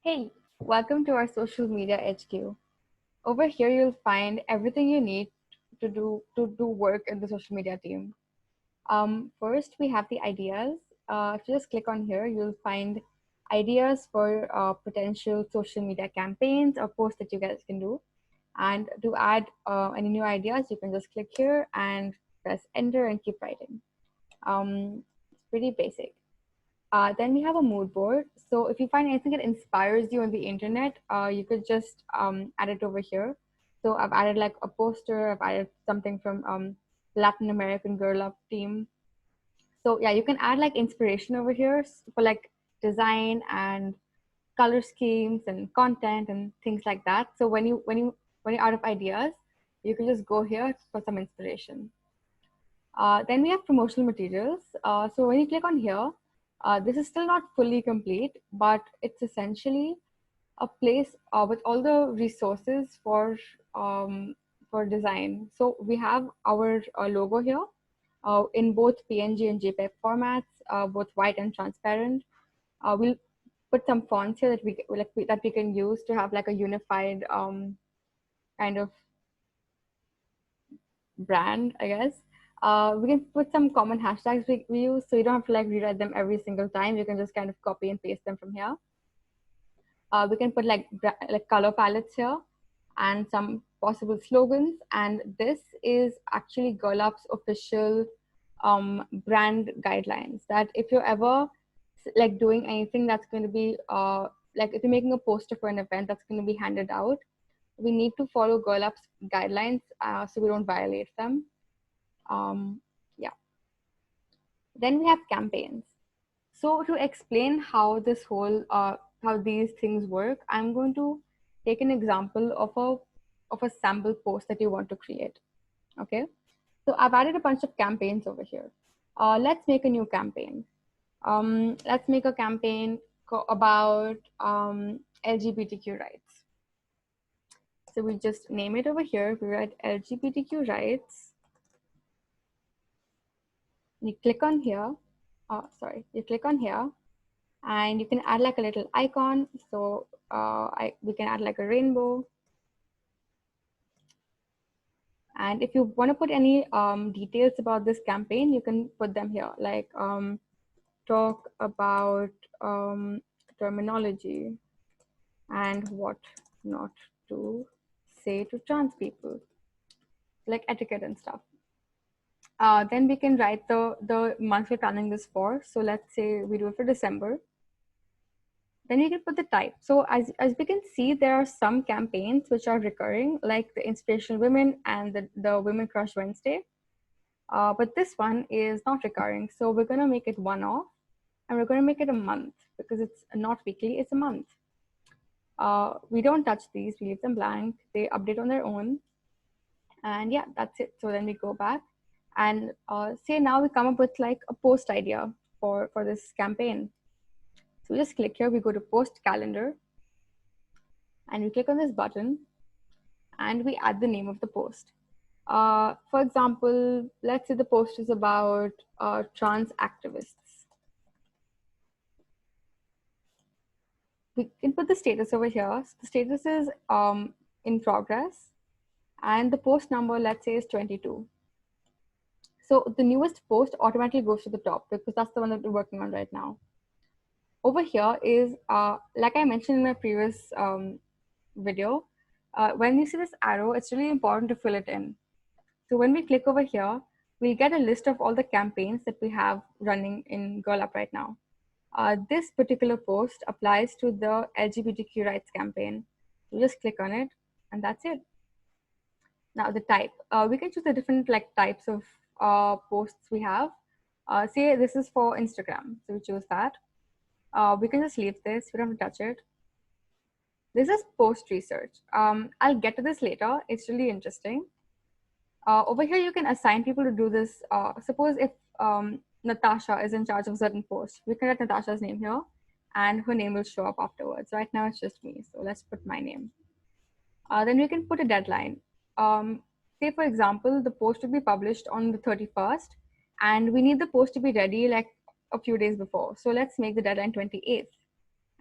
Hey, welcome to our social media HQ. Over here, you'll find everything you need to do work in the social media team. First, we have the ideas. If you just click on here, you'll find ideas for potential social media campaigns or posts that you guys can do. And to add any new ideas, you can just click here and press enter and keep writing. It's pretty basic. Then we have a mood board. So if you find anything that inspires you on the internet, you could just add it over here. So I've added like a poster. I've added something from Latin American Girl Up team. So yeah, you can add like inspiration over here for like design and color schemes and content and things like that. So when you're out of ideas, you can just go here for some inspiration. Then we have promotional materials. So when you click on here, this is still not fully complete, but it's essentially a place with all the resources for design. So we have our logo here in both PNG and JPEG formats, both white and transparent. We'll put some fonts here that we can use to have like a unified kind of brand, I guess. We can put some common hashtags we use, so you don't have to like rewrite them every single time. You can just kind of copy and paste them from here. We can put like color palettes here and some possible slogans. And this is actually Girl Up's official brand guidelines. That if you're ever like doing anything that's going to be like if you're making a poster for an event that's going to be handed out, we need to follow Girl Up's guidelines so we don't violate them. Yeah. Then we have campaigns. So to explain how this whole how these things work, I'm going to take an example of a sample post that you want to create. Okay. So I've added a bunch of campaigns over here. Let's make a new campaign. Let's make a campaign about LGBTQ rights. So we just name it over here. We write LGBTQ rights. You click on here. You click on here and you can add like a little icon. So we can add like a rainbow. And if you want to put any details about this campaign, you can put them here, like talk about terminology and what not to say to trans people, like etiquette and stuff. Then we can write the month we're planning this for. So let's say we do it for December. Then you can put the type. So as we can see, there are some campaigns which are recurring, like the Inspirational Women and the Women Crush Wednesday. But this one is not recurring. So we're going to make it one-off and we're going to make it a month because it's not weekly, it's a month. We don't touch these, we leave them blank. They update on their own. And yeah, that's it. So then we go back and say now we come up with like a post idea for this campaign. So we just click here, we go to post calendar and we click on this button and we add the name of the post. For example, let's say the post is about trans activists. We can put the status over here. So the status is in progress and the post number, let's say, is 22. So the newest post automatically goes to the top because that's the one that we're working on right now. Over here is, like I mentioned in my previous video, when you see this arrow, it's really important to fill it in. So when we click over here, we get a list of all the campaigns that we have running in Girl Up right now. This particular post applies to the LGBTQ rights campaign. You just click on it and that's it. Now the type, we can choose the different like types of posts we have. Say this is for Instagram, so we choose that. We can just leave this, we don't have to touch it. This is post research. I'll get to this later, it's really interesting. Over here, you can assign people to do this. Suppose if Natasha is in charge of a certain post, we can write Natasha's name here and her name will show up afterwards. Right now, it's just me. So let's put my name. Then we can put a deadline. Say, for example, the post will be published on the 31st and we need the post to be ready like a few days before. So let's make the deadline 28th.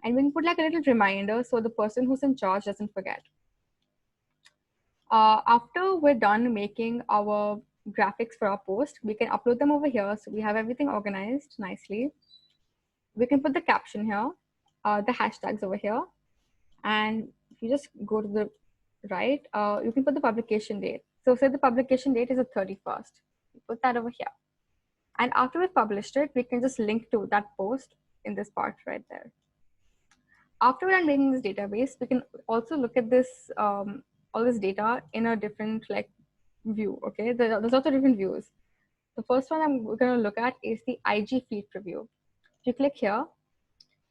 And we can put like a little reminder so the person who's in charge doesn't forget. After we're done making our graphics for our post, we can upload them over here. So we have everything organized nicely. We can put the caption here, the hashtags over here. And if you just go to the right, you can put the publication date. So say the publication date is the 31st. Put that over here. And after we published it, we can just link to that post in this part right there. After we're done making this database, we can also look at this all this data in a different like view. Okay, there's also different views. The first one I'm going to look at is the IG feed preview. If you click here,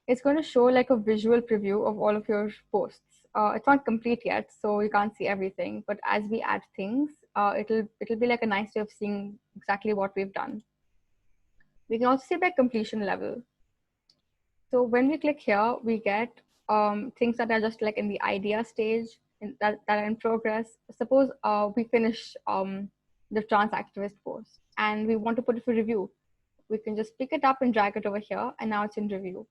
it's going to show like a visual preview of all of your posts. It's not complete yet, so you can't see everything. But as we add things, it'll be like a nice way of seeing exactly what we've done. We can also see by completion level. So when we click here, we get things that are just like in the idea stage, that are in progress. Suppose we finish the trans activist post and we want to put it for review. We can just pick it up and drag it over here, and now it's in review.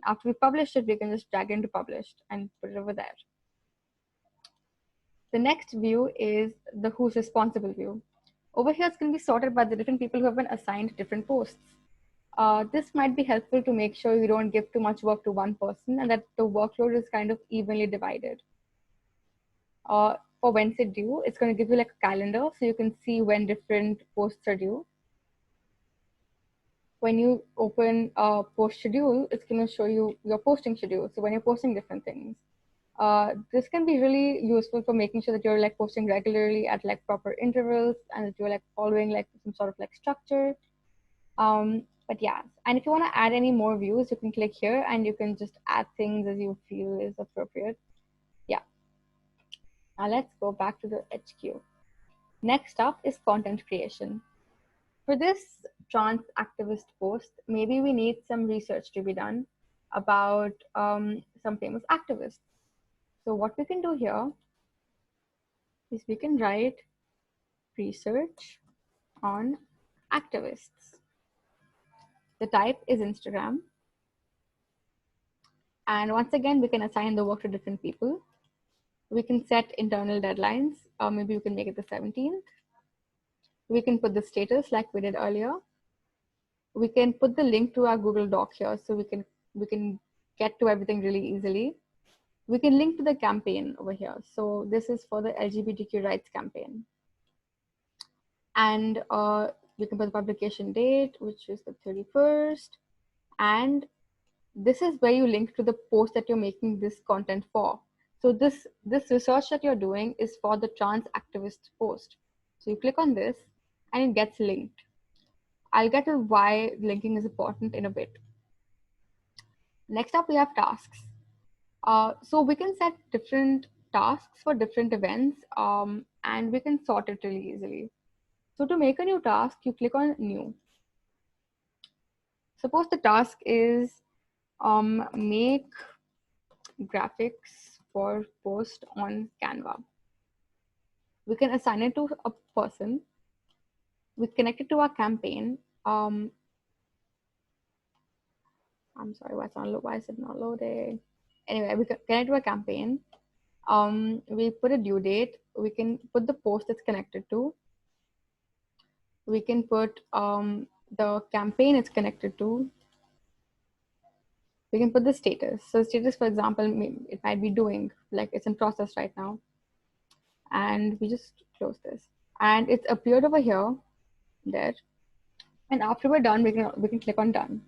After we publish it, we can just drag it into published and put it over there. The next view is the who's responsible view. Over here, it's going to be sorted by the different people who have been assigned different posts. This might be helpful to make sure you don't give too much work to one person and that the workload is kind of evenly divided. For when's it due, it's going to give you like a calendar so you can see when different posts are due. When you open post schedule, it's going to show you your posting schedule. So when you're posting different things, this can be really useful for making sure that you're like posting regularly at like proper intervals and that you're like following like some sort of like structure. But yeah, and if you want to add any more views, you can click here and you can just add things as you feel is appropriate. Yeah. Now let's go back to the HQ. Next up is content creation. For this trans activist post, maybe we need some research to be done about some famous activists. So what we can do here is we can write research on activists. The type is Instagram. And once again, we can assign the work to different people. We can set internal deadlines. Maybe we can make it the 17th. We can put the status like we did earlier. We can put the link to our Google Doc here so we can get to everything really easily. We can link to the campaign over here. So this is for the LGBTQ rights campaign. And we can put the publication date, which is the 31st. And this is where you link to the post that you're making this content for. So this research that you're doing is for the trans activist post. So you click on this and it gets linked. I'll get to why linking is important in a bit. Next up, we have tasks. So we can set different tasks for different events and we can sort it really easily. So to make a new task, you click on new. Suppose the task is make graphics for post on Canva. We can assign it to a person. We connect it to our campaign. I'm sorry, why is it not loading? Anyway, we connect to a campaign. We put a due date. We can put the post it's connected to. We can put the campaign it's connected to. We can put the status. So status, for example, it might be doing, like it's in process right now. And we just close this. And it's appeared over here, there. And after we're done, we can click on done.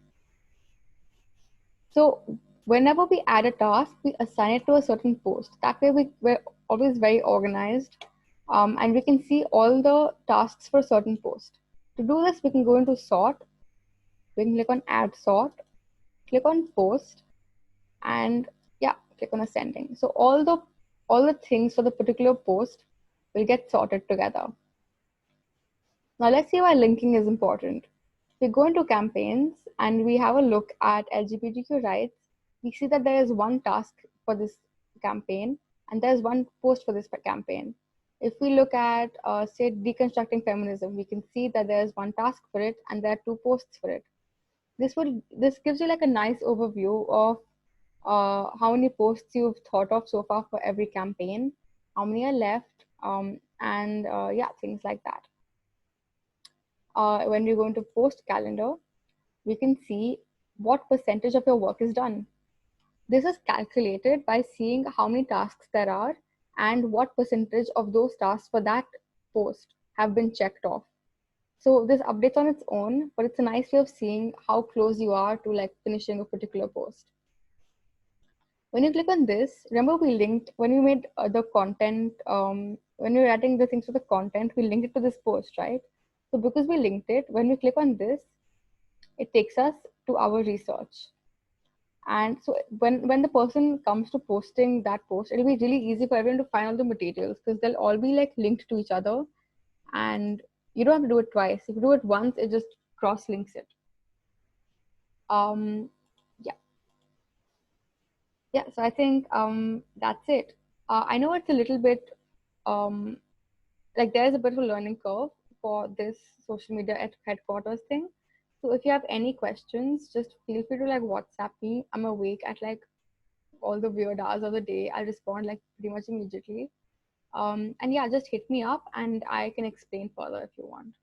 So whenever we add a task, we assign it to a certain post. That way we're always very organized and we can see all the tasks for a certain post. To do this, we can go into sort. We can click on add sort, click on post, and yeah, click on ascending. So all the things for the particular post will get sorted together. Now let's see why linking is important. We go into campaigns and we have a look at LGBTQ rights. We see that there is one task for this campaign and there's one post for this campaign. If we look at, say, deconstructing feminism, we can see that there's one task for it and there are two posts for it. This gives you like a nice overview of how many posts you've thought of so far for every campaign, how many are left, and yeah, things like that. When we go into post calendar, we can see what percentage of your work is done. This is calculated by seeing how many tasks there are and what percentage of those tasks for that post have been checked off. So this updates on its own, but it's a nice way of seeing how close you are to like finishing a particular post. When you click on this, remember we linked when we made the content, when we were adding the things to the content, we linked it to this post, right? So because we linked it, when we click on this, it takes us to our research. And so when the person comes to posting that post, it'll be really easy for everyone to find all the materials because they'll all be like linked to each other, and you don't have to do it twice. If you do it once, it just cross links it. Um, yeah, yeah. So I think that's it. I know it's a little bit um, like there's a bit of a learning curve for this social media at headquarters thing. So if you have any questions, just feel free to like WhatsApp me. I'm awake at like all the weird hours of the day. I'll respond like pretty much immediately. And yeah, just hit me up and I can explain further if you want.